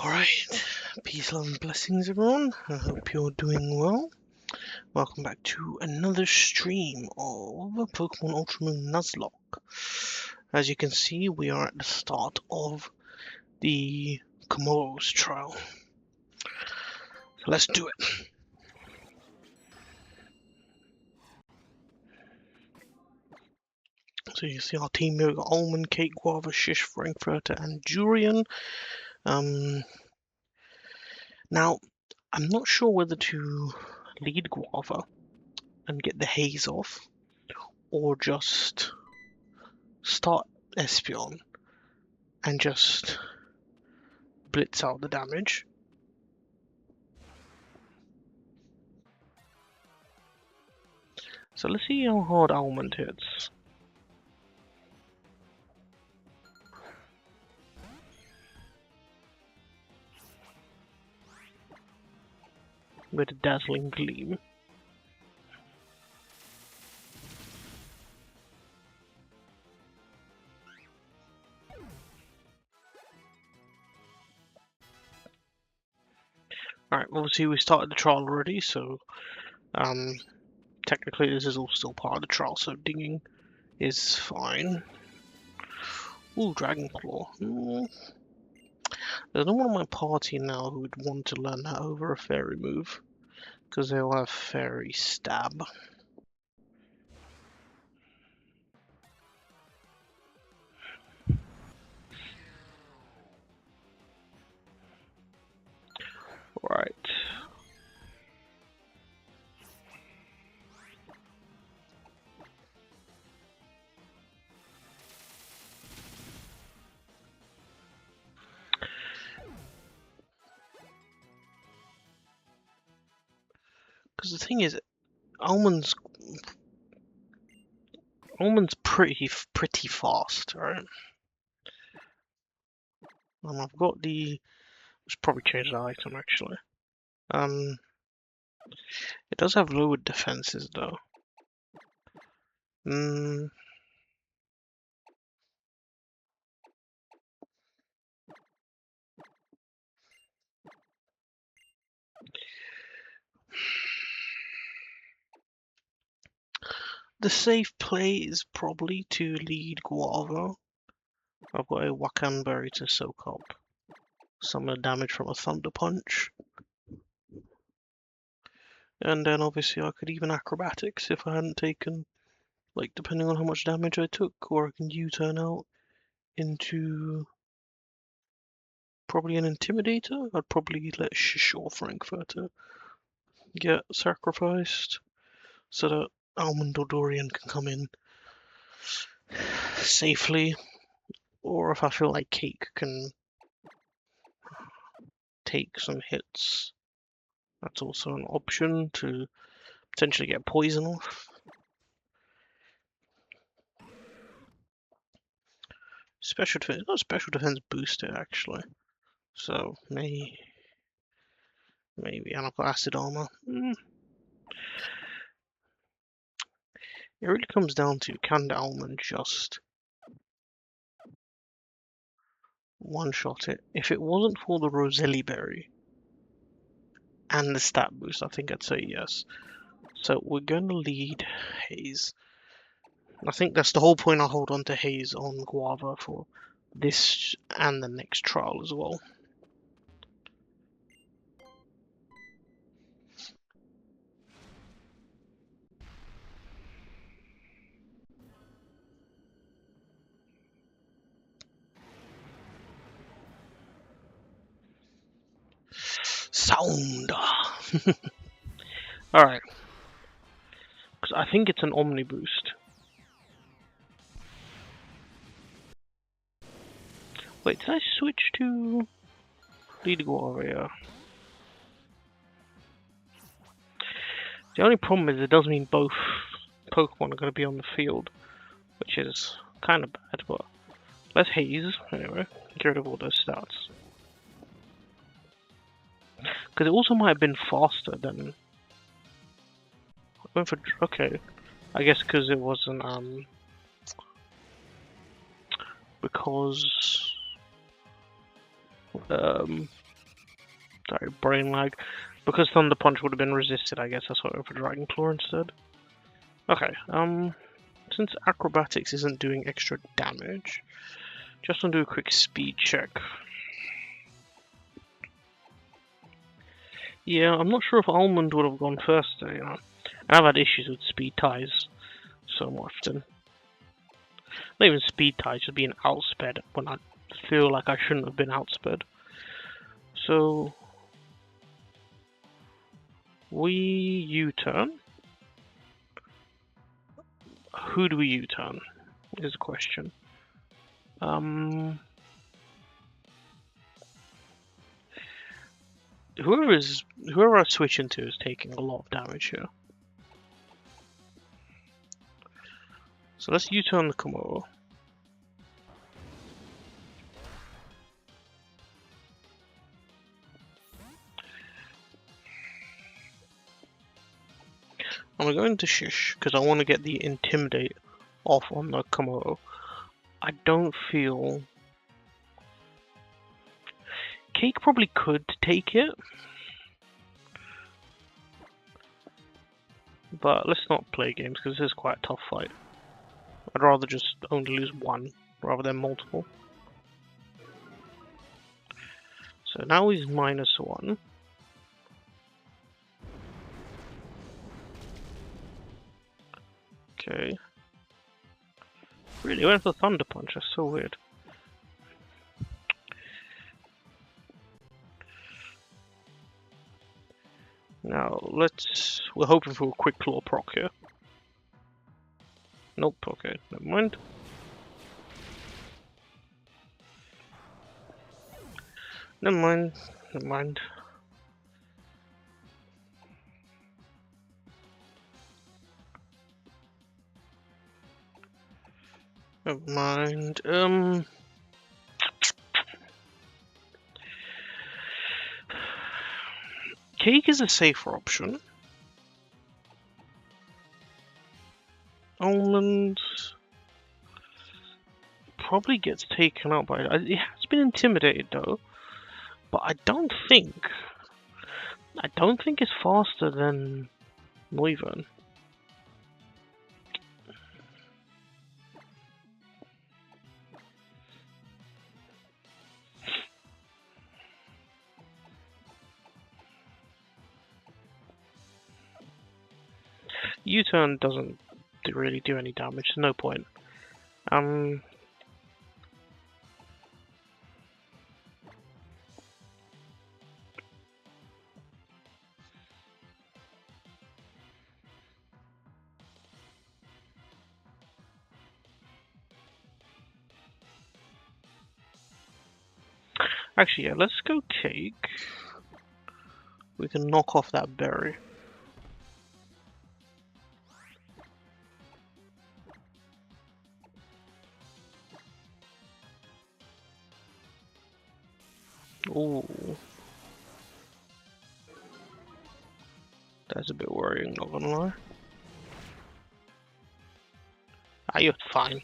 Alright, peace, love, and blessings, everyone. I hope you're doing well. Welcome back to another stream of Pokémon Ultra Moon Nuzlocke. As you can see, we are at the start of the Komodos trial. So let's do it. So you see our team here, we've got Almond, Cake, Guava, Shish, Frankfurter, and Durian. Now, I'm not sure whether to lead Guava and get the haze off, or just start Espeon and just blitz out the damage. So let's see how hard Almond hits. With a dazzling gleam. Alright, obviously we started the trial already, so technically this is all still part of the trial, so dinging is fine. Ooh, Dragon Claw. There's no one on my party now who would want to learn that over a fairy move, because they'll have fairy stab. Right. Because the thing is, Almond's pretty fast, right? I've got the. Let's probably change the item actually. It does have lowered defenses though. The safe play is probably to lead Guava. I've got a Wakanberry to soak up some of the damage from a Thunder Punch. And then obviously I could even Acrobatics if I hadn't taken, like, depending on how much damage I took, or I can U-turn out into probably an Intimidator. I'd probably let Shish or Frankfurter get sacrificed so that Almond or Dorian can come in safely. Or if I feel like Cake can take some hits, that's also an option to potentially get poison off. Special defense, not special defense boosted actually. So maybe, and I've got acid armor. It really comes down to, can the Almond just one-shot it? If it wasn't for the Roselli Berry and the stat boost, I think I'd say yes. So we're going to lead Haze. I think that's the whole point. I hold on to Haze on Guava for this and the next trial as well. Sound! Alright. Because I think it's an Omni boost. Wait, did I switch to lead Guava? Yeah. The only problem is it does mean both Pokemon are going to be on the field, which is kind of bad, but let's Haze anyway. Get rid of all those stats. Because it also might have been faster than. I went for. Okay. I guess because it wasn't. Because. Sorry, brain lag. Because Thunder Punch would have been resisted, I guess that's why I went for Dragon Claw instead. Okay, since Acrobatics isn't doing extra damage, just want to do a quick speed check. Yeah, I'm not sure if Almond would have gone first, you know. And I've had issues with speed ties so often. Not even speed ties, just being outsped when I feel like I shouldn't have been outsped. So we U-turn. Who do we U-turn? Is the question. Whoever I switch into is taking a lot of damage here. So let's U-turn the Komodo. I'm gonna go into Shish because I want to get the Intimidate off on the Komodo. I don't feel Cake probably could take it, but let's not play games because this is quite a tough fight. I'd rather just only lose one rather than multiple. So now he's -1. Okay. Really went for Thunder Punch, that's so weird. Now we're hoping for a quick claw proc here. Nope, okay, never mind. Never mind, never mind. Never mind. Cake is a safer option. Almond probably gets taken out by it. It has been intimidated though, but I don't think it's faster than Noivern. U-turn doesn't really do any damage, there's no point. Actually, yeah, let's go Cake. We can knock off that berry. Ooh. That's a bit worrying, not gonna lie. Ah, you're fine.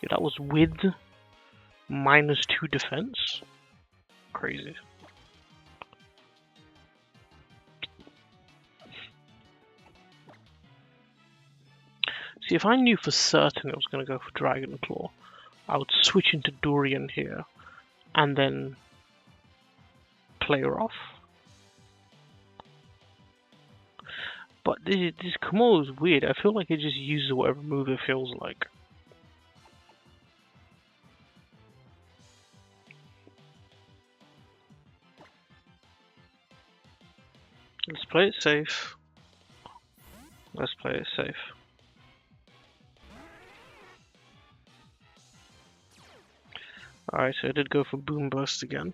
Yeah, that was with -2 defense. Crazy. See, if I knew for certain it was going to go for Dragon Claw, I would switch into Dorian here and then play her off. But this Komodo is weird. I feel like it just uses whatever move it feels like. Let's play it safe. Let's play it safe. Alright, so I did go for Boom Burst again.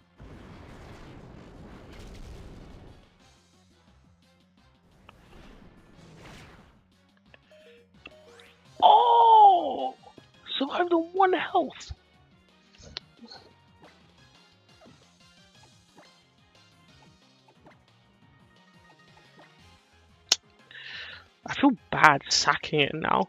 Oh! Survived on 1 health! I feel bad sacking it now.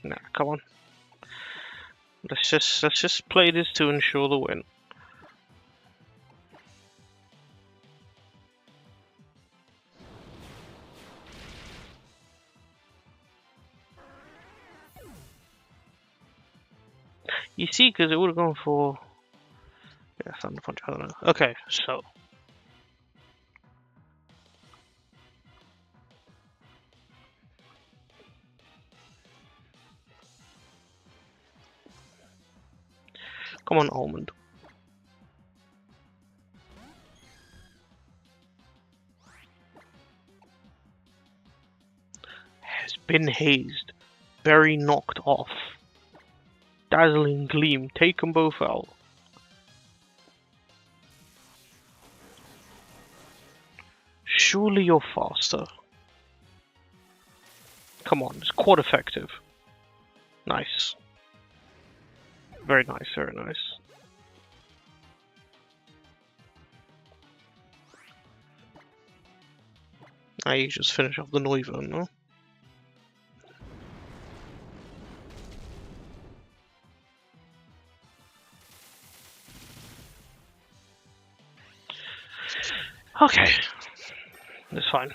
Nah, come on. Let's just play this to ensure the win. You see, because it would have gone for... Yeah, Thunder Punch, I don't know. Okay, so... Come on, Almond. Has been hazed. Very knocked off. Dazzling Gleam. Take them both out. Surely you're faster. Come on, it's quite effective. Nice. Very nice, very nice. Now you just finish off the Noivern, no? Okay. That's fine.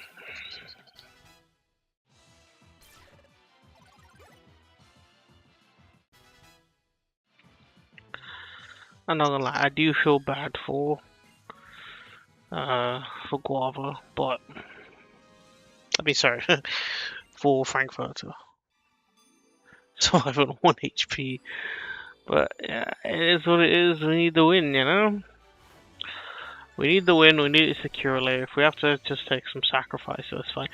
I'm not gonna lie, I do feel bad for Guava, but I mean sorry, for Frankfurter. So I've got 1 HP. But yeah, it is what it is, we need the win, you know? We need the win, we need it securely. If we have to just take some sacrifice, that's fine.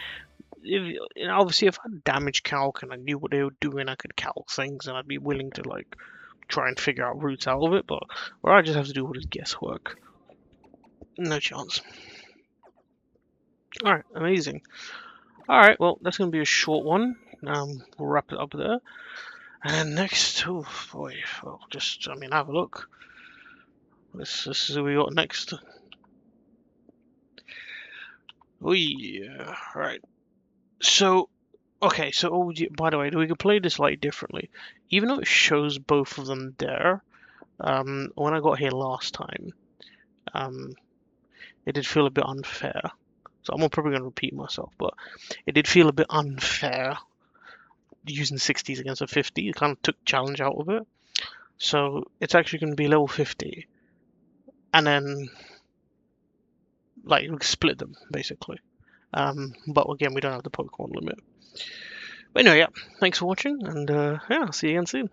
If, you know, obviously if I had damage calc and I knew what they were doing, I could calc things and I'd be willing to like try and figure out routes out of it, but where I just have to do all this guesswork. No chance. Alright, amazing. Alright, well, that's going to be a short one. We'll wrap it up there. And next, oh boy, well, just, I mean, have a look. This is who we got next. Oh yeah, right. So, okay, so, oh, by the way, we could play this like differently. Even though it shows both of them there, when I got here last time, it did feel a bit unfair. So I'm probably going to repeat myself, but it did feel a bit unfair using 60s against a 50. It kind of took challenge out of it. So it's actually going to be level 50. And then, like, split them, basically. But again, we don't have the Pokemon limit. But anyway, yeah, thanks for watching, and yeah, I'll see you again soon.